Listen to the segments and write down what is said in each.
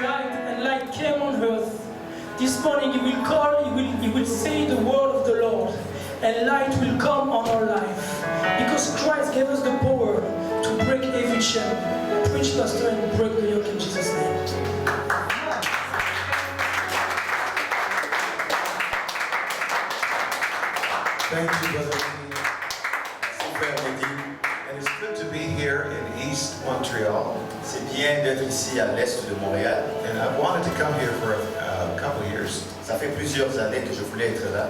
light, and light came on earth. This morning He will call, He will say the word of the Lord, and light will come on our life. Because Christ gave us the power to break every chain. Preach, Pastor, and break the yoke in Jesus' name. Thank you, Brother Mehdi. And it's good to be here in East Montreal. C'est bien d'être ici à l'est de Montréal. And I've wanted to come here for a couple of years. Ça fait plusieurs années que je voulais être là.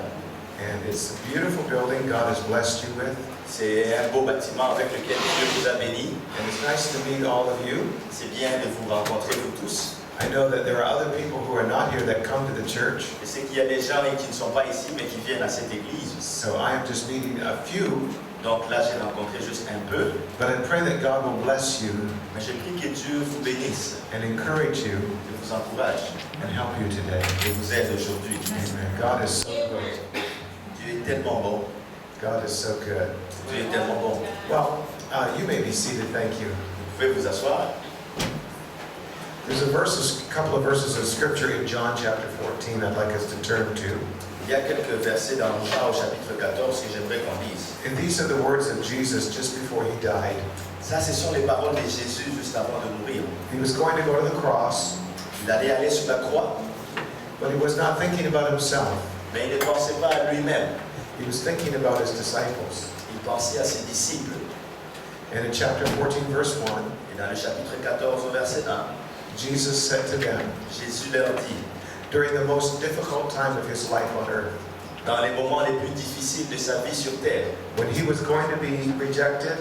And it's a beautiful building God has blessed you with. C'est un beau bâtiment avec lequel Dieu vous a béni. And it's nice to meet all of you. C'est bien de vous rencontrer vous tous. I know that there are other people who are not here that come to the church. Je sais qu'il y a des gens qui ne sont pas ici mais qui viennent à cette église. So I am just meeting a few. Donc là, j'ai rencontré juste un peu. But I pray that God will bless you Mais je prie que Dieu vous bénisse, and encourage you que vous encourage, and help you today. et vous aide aujourd'hui. Amen. God is so good. Dieu est tellement bon. God is so good. Dieu est tellement bon. Well, you may be seated. Thank you. Vous pouvez vous asseoir. There's a couple of verses of scripture in John chapter 14 I'd like us to turn to. Il y a quelques versets dans Jean au chapitre 14 que j'aimerais qu'on lise. And these are the words of Jesus just before he died. Ça, ce sont les paroles de Jésus juste avant de mourir. He was going to go to the cross, Il allait aller sur la croix, but he was not thinking about himself. mais il ne pensait pas à lui-même. He was thinking about his disciples. Il pensait à ses disciples. And in chapter 14, verse 1, Et dans le chapitre 14, au verset 1, Jesus said to them, Jésus leur dit, during the most difficult time of his life on earth, dans les moments les plus difficiles de sa vie sur terre, when he was going to be rejected,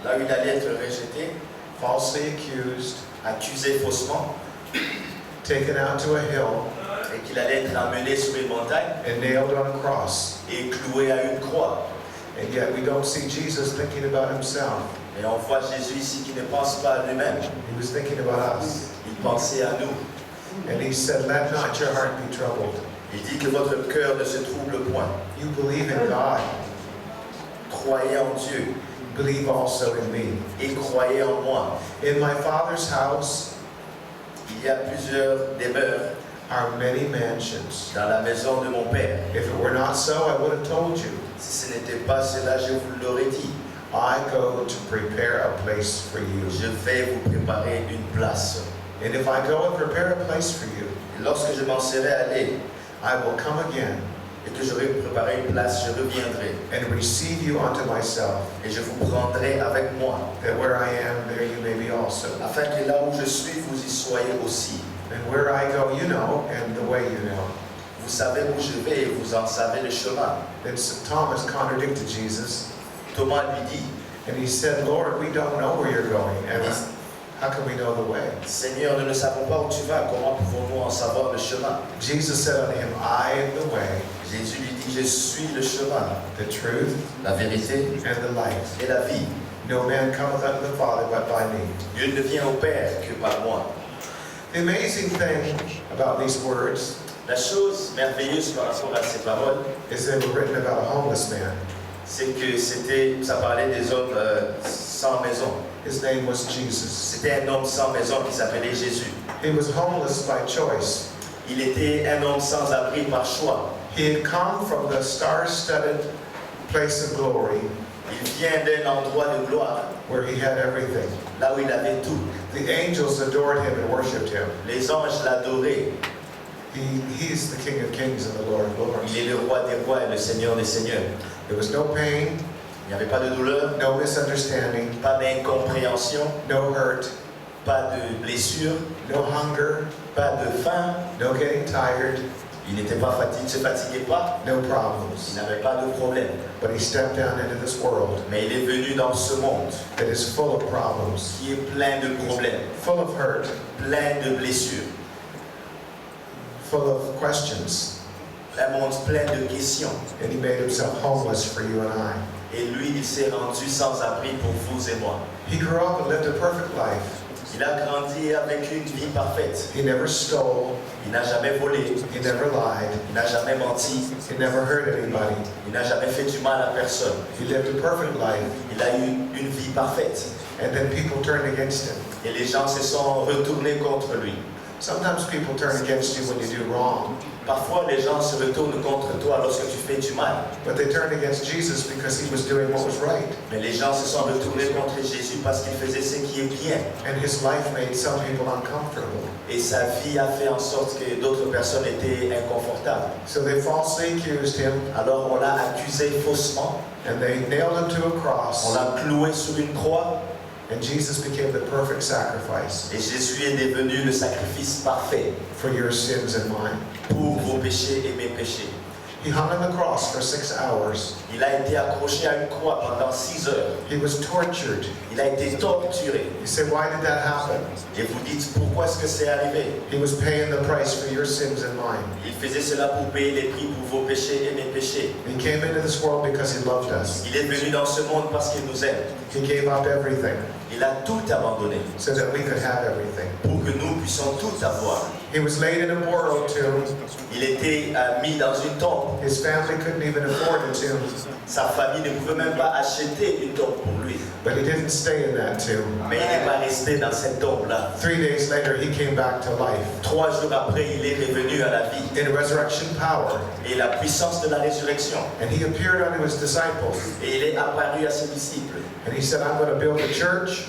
là où il allait être rejeté, falsely accused, accusé faussement, taken out to a hill, et qu'il allait être emmené sur une montagne and nailed on a cross. et cloué à une croix. And yet we don't see Jesus thinking about himself. Et on voit Jésus ici qui ne pense pas à lui-même. He was thinking about us. Il pensait à nous. And he said, let not your heart be troubled. Il dit que votre cœur ne se trouble point. You believe in God. Croyez en Dieu Believe also in me. et croyez en moi. In my Father's house Il y a plusieurs demeures are many mansions. dans la maison de mon Père. If it were not so, I would have told you. Si ce n'était pas cela, je vous l'aurais dit. I go to prepare a place for you. Je vais vous préparer une place. And if I go and prepare a place for you, Et lorsque je m'en serai allé I will come again et que j'aurai préparé une place, je reviendrai and receive you unto myself, et je vous prendrai avec moi, that where I am, there you may be also. afin que là où je suis, vous y soyez aussi. And where I go, you know, and the way you know. Vous savez où je vais et vous en savez le chemin. Then Thomas contradicted Jesus, Thomas lui dit, and he said, Lord, we don't know where you're going, and how can we know the way? Seigneur, nous ne savons pas où tu vas, comment pouvons-nous en savoir le chemin? Jesus said unto him, I am the way, Jésus lui dit, je suis le chemin, the truth, la vérité and the life. et la vie. No man cometh unto the Father but by me. Nul ne vient au Père que par moi. The amazing thing about these words La chose merveilleuse par rapport à ces paroles, is they were written about a homeless man. c'est que ça parlait des hommes sans maison. His name was Jesus. C'était un homme sans maison qui s'appelait Jésus. He was homeless by choice. Il était un homme sans abri par choix. He had come from the star-studded place of glory Il vient d'un endroit de gloire, where he had everything. là où il avait tout. The angels adored him and worshipped him. Les anges l'adoraient. He's the King of Kings and the Lord of Lords. Il est le roi des rois et le seigneur des seigneurs. There was no pain, Il n'y avait pas de douleur, no misunderstanding, pas d'incompréhension, no hurt, pas de blessure, no hunger, pas de faim. no getting tired, Il n'était pas fatigué, il ne se fatiguait pas. no Il problems. n'avait pas de problème. But he stepped down into this world Mais il est venu dans ce monde that is full of problems, qui est plein de problèmes, full of hurt, plein de blessures, full of questions. un monde plein de questions. And he made himself homeless for you and I. Et lui, il s'est rendu sans abri pour vous et moi. He grew up and lived a perfect life. Il a grandi avec une vie parfaite. He never stole, Il n'a jamais volé, he never lied, il n'a jamais menti, he never hurt anybody. il n'a jamais fait du mal à personne. He lived a perfect life. Il a eu une vie parfaite. And then people turned against him. Et les gens se sont retournés contre lui. Sometimes people turn against you when you do wrong, Parfois, les gens se retournent contre toi lorsque tu fais du mal. but they turned against Jesus because he was doing what was right. Mais les gens se sont retournés contre Jésus parce qu'il faisait ce qui est bien. And his life made some people uncomfortable. Et sa vie a fait en sorte que d'autres personnes étaient inconfortables. So they falsely accused him, Alors on l'a accusé faussement. and they nailed him to a On cross. l'a cloué sur une croix. And Jesus became the perfect sacrifice Et Jésus est devenu le sacrifice parfait for your sins and mine. pour vos péchés et mes péchés. He hung on the cross for 6 hours. Il a été accroché à une croix pendant 6 heures. He was tortured. Il a été torturé. You say, why did that happen? Et vous dites, pourquoi est-ce que c'est arrivé? He was paying the price for your sins and mine. Il faisait cela pour payer les prix pour vos péchés et mes péchés. He came into this world because he loved us. Il est venu dans ce monde parce qu'il nous aime. He gave up everything Il a tout abandonné so that we could have everything. pour que nous puissions tout avoir. He was laid in a burial tomb. Il était mis dans une tombe. His family couldn't even afford a tomb, Sa famille ne pouvait même pas acheter une tombe pour lui. but he didn't stay in that tomb. Mais il n'est pas resté dans cette tombe-là. 3 days later, he came back to life 3 jours après, il est revenu à la vie. in resurrection power. Et la puissance de la résurrection. And he appeared unto his disciples. Et il est apparu à ses disciples. And he said, I'm going to build a church.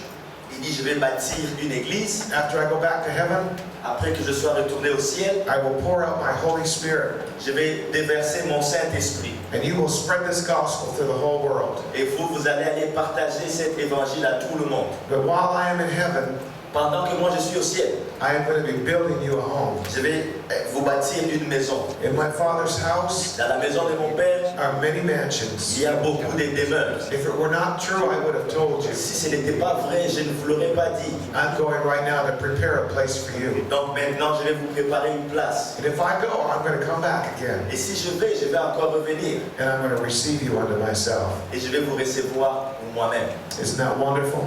Il dit, je vais bâtir une église. After I go back to heaven, Après que je sois retourné au ciel, I will pour out my Holy Spirit. je vais déverser mon Saint-Esprit. And you will spread this gospel through the whole world. Et vous allez aller partager cet évangile à tout le monde. But while I am in heaven, Pendant que moi je suis au ciel, I am going to be building you a home. je vais vous bâtir une maison. In my Father's house Dans la maison de mon Père, are many il mansions. y a beaucoup de demeures. If it were not true, I would have told you. Si ce n'était pas vrai, je ne vous l'aurais pas dit. I'm going right now to prepare a place for you. Donc maintenant, je vais vous préparer une place. And if I go, I'm going to come back again. Et si je vais encore revenir. And I'm going to receive you unto myself. Et je vais vous recevoir pour moi-même. Isn't that wonderful?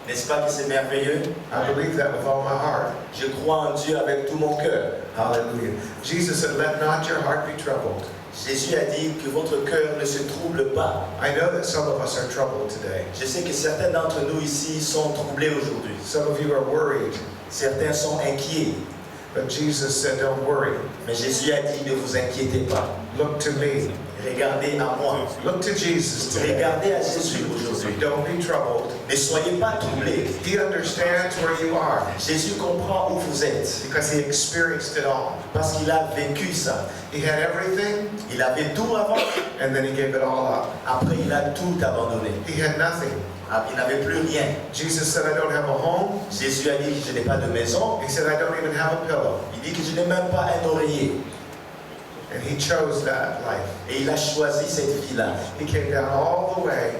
N'est-ce pas que c'est merveilleux? I believe that with all my heart. Je crois en Dieu avec tout mon cœur. Hallelujah. Jesus said, let not your heart be troubled. Jésus a dit que votre cœur ne se trouble pas. I know that some of us are troubled today. Je sais que certains d'entre nous ici sont troublés aujourd'hui. Some of you are worried. Certains sont inquiets. But Jesus said, don't worry. Mais Jésus a dit, ne vous inquiétez pas. Look to me. Regardez à moi. Look to Jesus today. Regardez à Jésus aujourd'hui. Don't be troubled. Ne soyez pas troublés. He understands where you are Jésus comprend où vous êtes. because he experienced it all. Parce qu'il a vécu ça. He had everything Il avait tout avant. and then he gave it all up. Après, il a tout abandonné. He had nothing. Il n'avait plus rien. Jesus said, I don't have a home. Jésus a dit que je n'ai pas de maison. He said, I don't even have a pillow. Il dit que je n'ai même pas un oreiller. And he chose that life. Et il a choisi cette vie-là. He came down all the way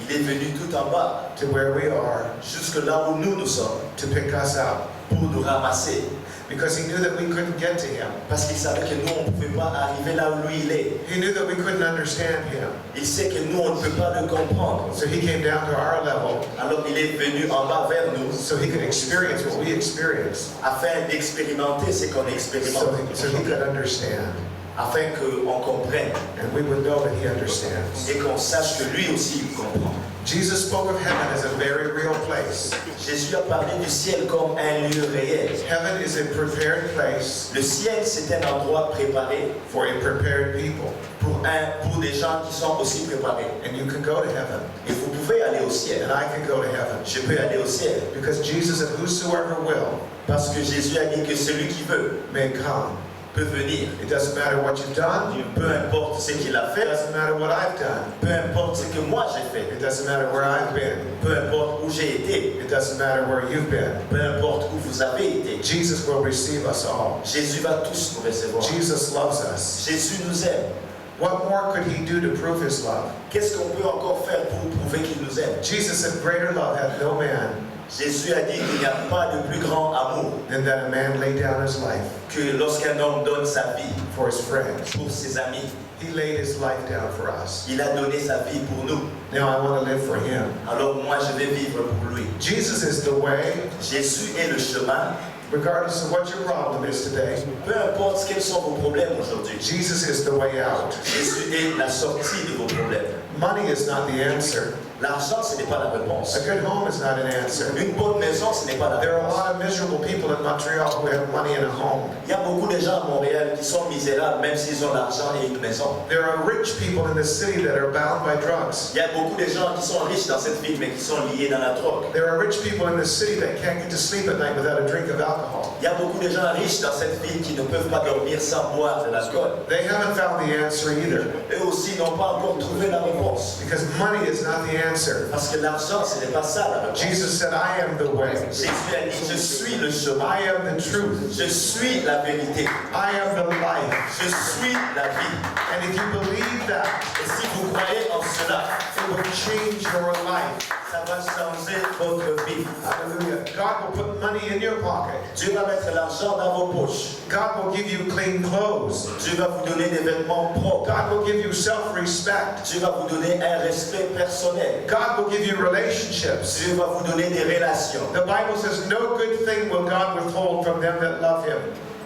Il est venu tout en bas, to where we are jusque là où nous sommes, to pick us up pour nous ramasser. because he knew that we couldn't get to him. Parce qu'il savait que nous, on ne pouvait pas arriver là où lui il est. He knew that we couldn't understand him. Il sait que nous, on ne peut pas le comprendre. So he came down to our level Alors il est venu en bas vers nous so he could experience what we experience, afin d'expérimenter ce qu'on expérimente. so he could understand. Afin qu'on comprenne And we would know that he understands. et qu'on sache que lui aussi il comprend. Jesus spoke of heaven as a very real place. Jésus a parlé du ciel comme un lieu réel. Heaven is a prepared place Le ciel, c'est un endroit préparé for a prepared people. pour des gens qui sont aussi préparés. And you can go to heaven. Et vous pouvez aller au ciel. And I can go to heaven. Je peux aller au ciel. Because Jesus said, whosoever will Parce que Jésus a dit que celui qui veut may come. peut venir. It doesn't matter what you've done. Peu importe ce qu'il a It fait, doesn't matter what I've done. peu importe ce que moi j'ai fait, It doesn't matter where I've been. peu importe où j'ai été, It doesn't matter where you've been. peu importe où vous avez été. Jesus will receive us all. Jésus va tous nous recevoir. Jesus loves us. Jésus nous aime. What more could he do to prove his love? Qu'est-ce qu'on peut encore faire pour prouver qu'il nous aime? Jesus said, greater love hath no man Jésus a dit qu'il n'y a pas de plus grand amour than that a man lay down his life que lorsqu'un homme donne sa vie for his friends. pour ses amis. He laid his life down for us. Il a donné sa vie pour nous. Now I want to live for him. Alors moi je vais vivre pour lui. Jesus is the way, Jésus est le chemin. regardless of what your problem is today. Peu importe quels sont vos problèmes aujourd'hui. Jesus is the way out. Jésus est la sortie de vos problèmes. Money is not the answer. L'argent, ce n'est pas la réponse. A good home is not an answer. Une bonne maison, ce n'est pas la There are a réponse. lot of miserable people in Montreal who have money and a home. Il y a beaucoup de gens à Montréal qui sont misérables, même s'ils ont l'argent et une maison. There are rich people in this city that are bound by drugs. Il y a beaucoup de gens qui sont riches dans cette ville, mais qui sont liés dans la drogue. There are rich people in this city that can't get to sleep at night without a drink of alcohol. Il y a beaucoup de gens riches dans cette ville qui ne peuvent pas dormir sans boire de l'alcool. They haven't found the answer either, Eux aussi n'ont pas encore trouvé la réponse. because money is not the answer. Parce que l'argent, ce n'est pas ça la réponse. Jesus said, I am the way. Jésus a dit, je suis le chemin. I am the truth. Je suis la vérité. I am the life. Je suis la vie. And if you believe that, Et si vous croyez en cela, it will change your life. ça va changer votre vie. Hallelujah. God will put money in your pocket. Dieu va mettre l'argent dans vos poches. God will give you clean clothes. Dieu va vous donner des vêtements propres. God will give you self-respect. Dieu va vous donner un respect personnel. God will give you relationships. Dieu va vous donner des relations. The Bible says, no good thing will God withhold from them that love him.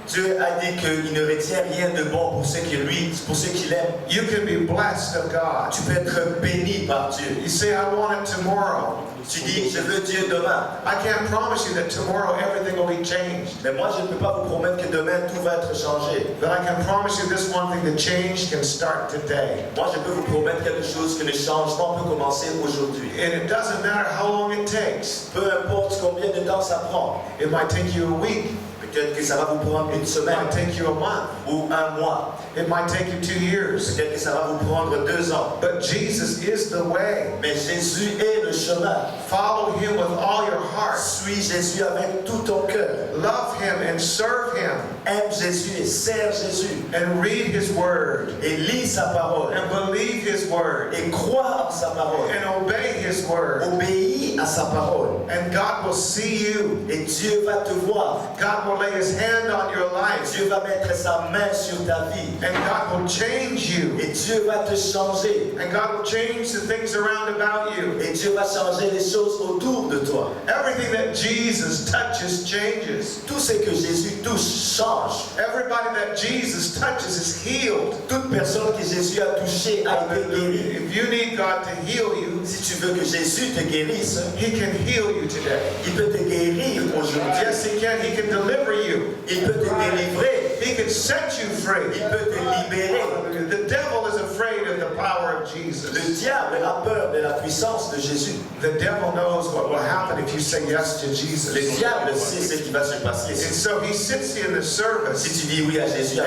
Dieu a dit qu'il ne retient rien de bon pour ceux qui lui, pour ceux qui l'aiment. You can be blessed of God. Tu peux être béni par Dieu. You say, I want it tomorrow. Tu dis, je veux Dieu demain. I can't promise you that tomorrow everything will be changed. Mais moi, je ne peux pas vous promettre que demain tout va être changé. But I can promise you this one thing, the change can start today. Moi, je peux vous promettre quelque chose, que le changement peut commencer aujourd'hui. And it doesn't matter how long it takes. Peu importe combien de temps ça prend. It might take you a week. Peut-être que ça va vous prendre une It semaine might take you a month. ou un mois. It might take you 2 years. Peut-être que ça va vous prendre 2 ans. But Jesus is the way. Mais Jésus est le chemin. Follow him with all your heart. Suis Jésus avec tout ton cœur. Love him and serve him. Aime Jésus et sers Jésus. And read his word. Et lis sa parole. And believe his word. Et crois en sa parole. And obey his word. Obéis à sa parole. And God will see you. Et Dieu va te voir. God will lay his hand on your life. Dieu va mettre sa main sur ta vie. And God will change you. Et Dieu va te changer. And God will change the things around about you. Et Dieu va changer les choses autour de toi. Everything that Jesus touches changes. Tout ce que Jésus touche change. Everybody that Jesus touches is healed. Toute personne que Jésus a touchée a été guérie. If you need God to heal you, Si tu veux que Jésus te guérisse, he can heal you today. il peut te guérir aujourd'hui. Yes, he can. He can deliver you. Il peut te délivrer. He can set you free. Il peut te libérer. The devil is afraid of the power of Jesus. Le diable a peur de la puissance de Jésus. The devil knows what will happen if you say yes to Le Jesus. diable sait ce qui va se passer. And so he sits in the service Si tu dis oui à Jésus,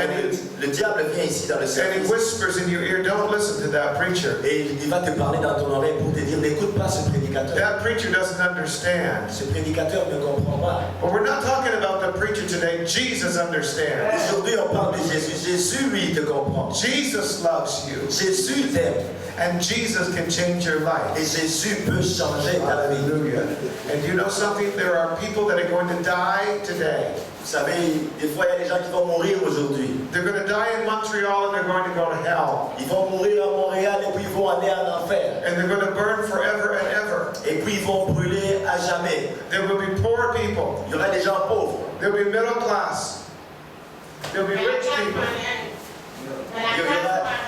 le diable vient ici dans le and he service whispers in your ear, don't listen to that preacher. et il va te parler dans ton oreille pour te dire n'écoute pas ce prédicateur. That preacher doesn't understand. Ce prédicateur ne comprend pas. But we're not talking about the preacher today. Jesus understands. Aujourd'hui, on parle de Jésus. Jésus, lui, il te comprend. Jesus loves you. Jésus t'aime. And Jesus can change your life. Et Jésus peut changer ta vie. Hallelujah. And you know something? There are people that are going to die today. Vous savez, des fois, il y a des gens qui vont mourir aujourd'hui. They're going to die in Montreal and they're going to go to hell. Ils vont mourir à Montréal et puis ils vont aller en enfer. And they're going to burn forever and ever. Et puis ils vont brûler à jamais. There will be poor people. Il y aura des gens pauvres. There'll be middle class. There'll be rich people.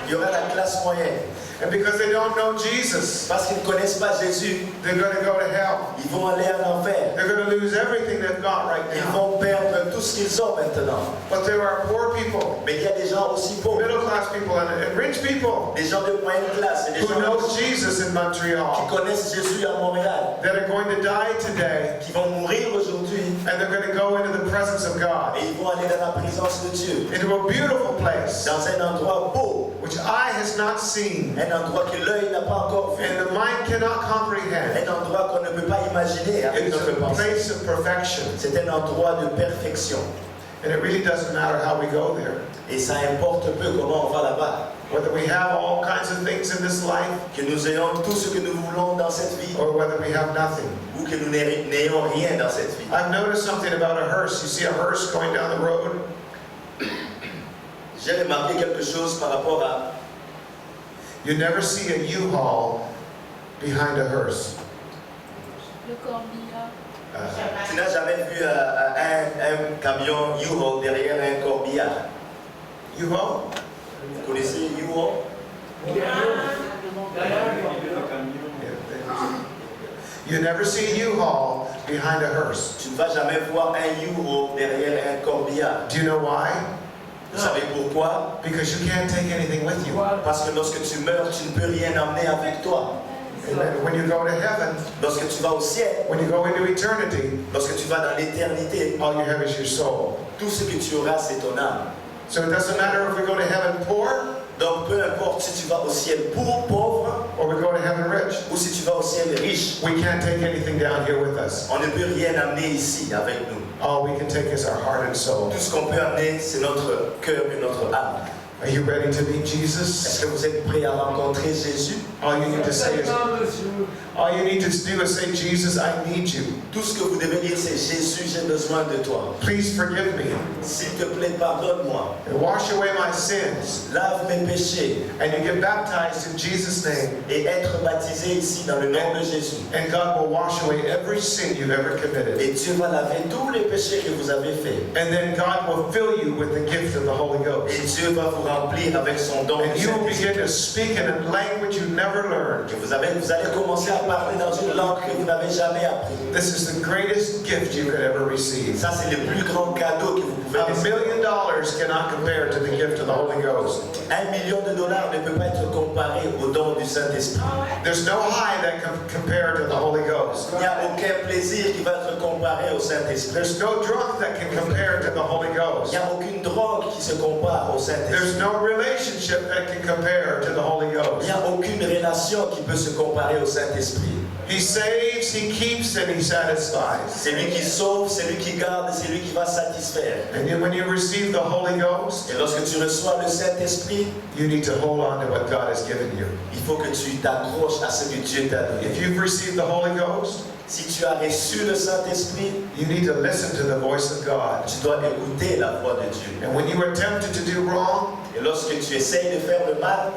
Il y aura la classe moyenne. And because they don't know Jesus, Parce qu'ils ne connaissent pas Jésus, they're going to go to hell. ils vont aller en enfer. They're going to lose everything they've got right Ils now. vont perdre tout ce qu'ils ont maintenant. But there are poor people, Mais il y a des gens aussi pauvres. middle class people, and rich people Des gens de moyenne classe et des who gens know qui Jesus in Montreal connaissent Jésus à Montréal. that are going to die today, Qui vont mourir aujourd'hui and they're going to go into the presence of God, et ils vont aller dans la présence de Dieu. into a beautiful place Dans un endroit beau. which eye has not seen Un endroit que l'œil n'a pas encore vu. and the mind cannot comprehend. Un endroit qu'on ne peut pas imaginer avec It's notre a pensée. place of perfection, C'est un endroit de perfection. and it really doesn't matter how we go there. Et ça importe peu comment on va là-bas. Whether we have all kinds of things in this life Que nous ayons tout ce que nous voulons dans cette vie or whether we have nothing. ou que nous n'ayons rien dans cette vie. I've noticed something about a hearse. You see a hearse going down the road? J'ai remarqué quelque chose par rapport à... You never see a U-Haul behind a hearse. Le corbillard. Tu n'as jamais vu un camion U-Haul derrière un corbillard. U-Haul? Vous connaissez U-Haul? Yeah, You never see a U-Haul behind a hearse. Tu ne vas jamais voir un U-Haul derrière un corbillard. Do you know why? Vous savez pourquoi? Because you can't take anything with you. Parce que lorsque tu meurs, tu ne peux rien amener avec toi. Amen. When you go to heaven, Lorsque tu vas au ciel, when you go into eternity, lorsque tu vas dans l'éternité, all you have is your soul. tout ce que tu auras, c'est ton âme. So it doesn't matter if we go to heaven poor Donc peu importe si tu vas au ciel pauvre or we go to heaven rich. ou si tu vas au ciel riche, We can't take anything down here with us. on ne peut rien amener ici avec nous. All we can take is our heart and soul. Tout ce qu'on peut amener, c'est notre cœur et notre âme. Are you ready to meet Jesus? Est-ce que vous êtes prêts à rencontrer Jésus? All you need to say is, all you need to do is say, Jesus, I need you. Tout ce que vous devez dire, c'est Jésus, j'ai besoin de toi. Please forgive me S'il te plaît, pardonne-moi. and wash away my sins. Lave mes péchés And you get baptized in Jesus' name, et être baptisé ici dans le nom de Jésus. and God will wash away every sin you've ever committed. Et Dieu va laver tous les péchés que vous avez faits. And then God will fill you with the gift of the Holy Et Ghost. Dieu va vous remplir avec son don. And you will begin to speak in a language you never learned. Et vous allez commencer à parler dans une langue que vous n'avez jamais appris. This is the greatest gift you could ever receive. Ça, c'est le plus grand cadeau que vous pouvez $1 recevoir. million cannot compare to the gift of the Holy Ghost. $1 million ne peut pas être comparé au don du Saint-Esprit. There's no high that can compare to the Holy Ghost. Il n'y a aucun plaisir qui va être comparé au Saint-Esprit. There's no drug that can compare to the Holy Il Ghost. n'y a aucune drogue qui se compare au Saint-Esprit. There's no relationship that can compare to the Holy Il Ghost. n'y a aucune relation qui peut se comparer au Saint-Esprit. He saves, He keeps, and He satisfies. C'est lui qui sauve, c'est lui qui garde, c'est lui qui va satisfaire. And then when you receive the Holy Ghost, Et lorsque tu reçois le Saint-Esprit, you need to hold on to what God has given you. il faut que tu t'accroches à ce que Dieu t'a donné. If you've received the Holy Ghost, Si tu as reçu le Saint-Esprit, you need to listen to the voice of God. tu dois écouter la voix de Dieu. And when you are tempted to do wrong, Et lorsque tu essayes de faire le mal,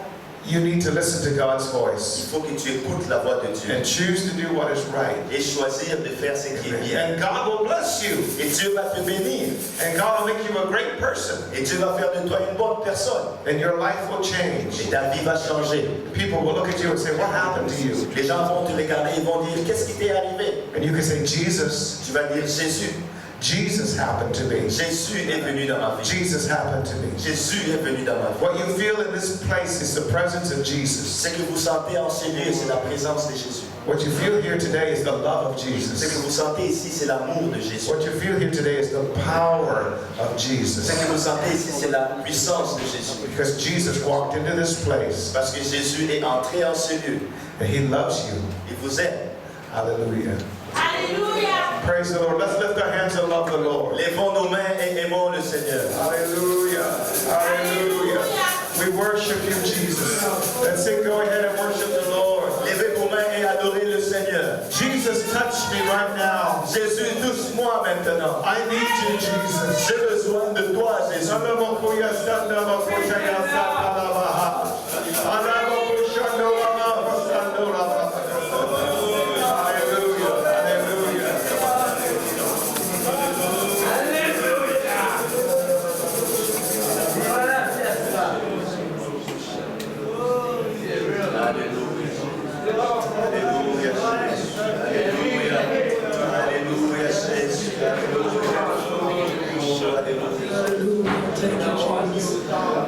you need to listen to God's il voice faut que tu écoutes la voix de Dieu and choose to do what is right. et choisir de faire ce qui est bien. And God will bless you. Et Dieu va te bénir. And God will make you a great person. Et Dieu va faire de toi une bonne personne. And your life will change. Et ta vie va changer. People will look at you and say, what happened to you? Les gens vont te regarder et vont dire, qu'est-ce qui t'est arrivé? And you can say, Jesus. Tu vas dire, Jésus. Jesus happened to me. Jésus est venu dans ma vie. Jesus happened to me. Jésus est venu dans ma vie. What you feel in this place is the presence of Jesus. Ce que vous sentez en ce lieu, c'est la présence de Jésus. What you feel here today is the love of Ce que Jesus. vous sentez ici, c'est l'amour de Jésus. What you feel here today is the power of Ce Jesus. que vous sentez ici, c'est la puissance de Jésus. Because Jesus walked into this place Parce que Jésus est entré en ce lieu. and He loves you. Il vous aime. Hallelujah. Alléluia. Praise the Lord. Let's lift our hands and love the Lord. Lèvons nos mains et aimons le Seigneur. Hallelujah. Hallelujah. We worship you, Jesus. Let's sing, go ahead and worship the Lord. Levez vos mains et adorez le Seigneur. Jesus, touch me right now. Jésus, touche-moi maintenant. I need you, Jesus. J'ai besoin de toi, Jésus.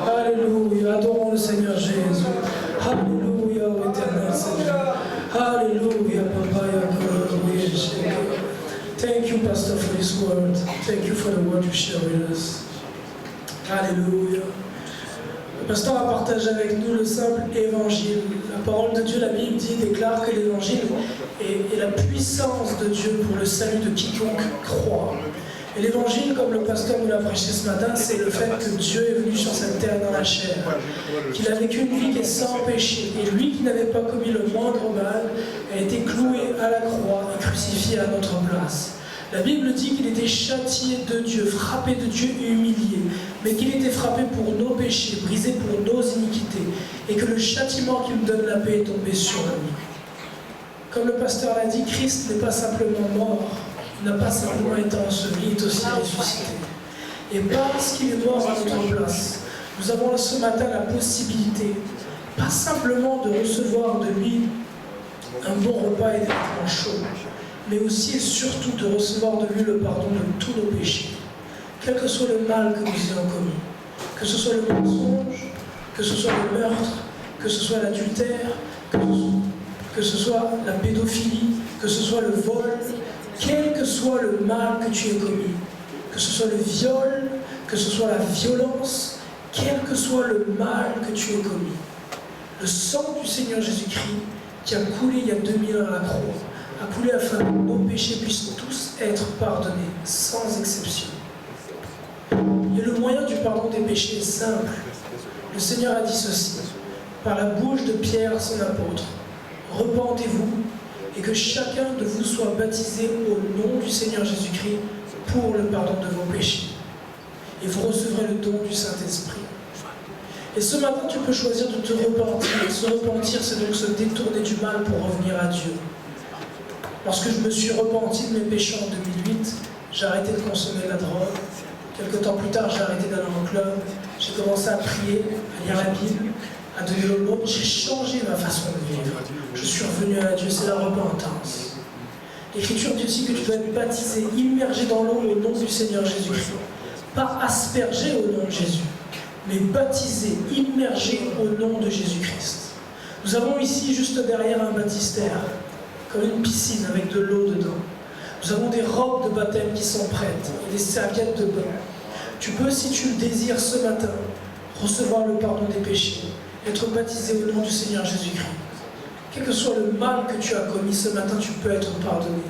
Alléluia, adorons le Seigneur Jésus. Alléluia, ô éternel Seigneur. Alléluia, Papa Yaakov. Thank you, Pastor, for this word. Thank you for the word you share with us. Alléluia. Le pasteur a partagé avec nous le simple évangile. La parole de Dieu, la Bible dit, déclare que l'évangile est la puissance de Dieu pour le salut de quiconque croit. Et l'évangile, comme le pasteur nous l'a prêché ce matin, c'est le fait que Dieu est venu sur cette terre dans la chair, qu'il a vécu une vie qui est sans péché, et lui qui n'avait pas commis le moindre mal a été cloué à la croix et crucifié à notre place. La Bible dit qu'il était châtié de Dieu, frappé de Dieu et humilié, mais qu'il était frappé pour nos péchés, brisé pour nos iniquités, et que le châtiment qui nous donne la paix est tombé sur lui. Comme le pasteur l'a dit, Christ n'est pas simplement mort, il n'a pas simplement été enseveli, il est aussi ressuscité. Et parce qu'il est mort à notre place, nous avons ce matin la possibilité, pas simplement de recevoir de lui un bon repas et des vêtements chauds, mais aussi et surtout de recevoir de lui le pardon de tous nos péchés, quel que soit le mal que nous ayons commis, que ce soit le mensonge, que ce soit le meurtre, que ce soit l'adultère, que ce soit la pédophilie, que ce soit le vol, quel que soit le mal que tu aies commis, que ce soit le viol, que ce soit la violence, quel que soit le mal que tu aies commis. Le sang du Seigneur Jésus-Christ qui a coulé il y a 2000 ans à la croix, a coulé afin que nos péchés puissent tous être pardonnés, sans exception. Et le moyen du pardon des péchés est simple. Le Seigneur a dit ceci, par la bouche de Pierre, son apôtre, « Repentez-vous et que chacun de vous soit baptisé au nom du Seigneur Jésus-Christ pour le pardon de vos péchés. Et vous recevrez le don du Saint-Esprit. » Et ce matin, tu peux choisir de te repentir. Et se repentir, c'est donc se détourner du mal pour revenir à Dieu. Lorsque je me suis repenti de mes péchés en 2008, j'ai arrêté de consommer de la drogue. Quelque temps plus tard, j'ai arrêté d'aller en club. J'ai commencé à prier, à lire la Bible, à donner l'aumône. J'ai changé ma façon de vivre. Je suis revenu à Dieu, c'est la repentance. L'Écriture dit aussi que tu dois être baptisé, immergé dans l'eau au nom du Seigneur Jésus-Christ. Pas aspergé au nom de Jésus, mais baptisé, immergé au nom de Jésus-Christ. Nous avons ici, juste derrière, un baptistère, comme une piscine avec de l'eau dedans. Nous avons des robes de baptême qui sont prêtes, et des serviettes de bain. Tu peux, si tu le désires ce matin, recevoir le pardon des péchés, être baptisé au nom du Seigneur Jésus-Christ. Quel que soit le mal que tu as commis, ce matin, tu peux être pardonné.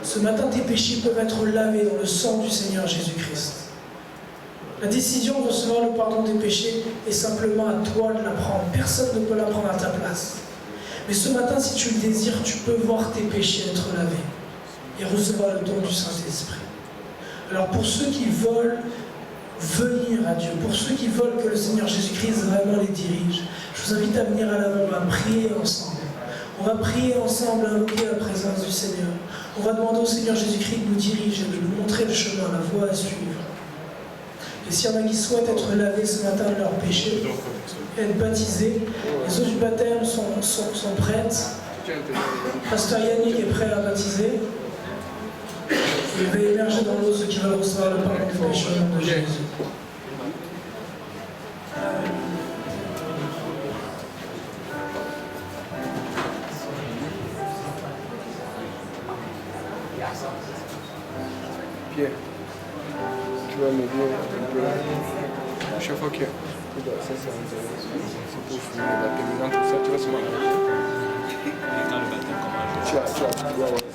Ce matin, tes péchés peuvent être lavés dans le sang du Seigneur Jésus-Christ. La décision de recevoir le pardon des péchés est simplement à toi de la prendre. Personne ne peut la prendre à ta place. Mais ce matin, si tu le désires, tu peux voir tes péchés être lavés et recevoir le don du Saint-Esprit. Alors pour ceux qui veulent venir à Dieu, pour ceux qui veulent que le Seigneur Jésus-Christ vraiment les dirige, je vous invite à venir à l'avant, on va prier ensemble. On va prier ensemble, invoquer la présence du Seigneur. On va demander au Seigneur Jésus-Christ de nous diriger, de nous montrer le chemin, la voie à suivre. Et s'il y en a qui souhaitent être lavés ce matin de leurs péchés, être baptisés, les eaux du baptême sont prêtes. Pasteur Yannick est prêt à baptiser. Il va émerger dans l'eau ceux qui veulent recevoir le pardon des péchés au nom de Jésus. Pierre, tu vas m'aider un peu. Chaque fois que ça c'est pour finir la pénétrante, tout ça, tu vas se marier. Tu vas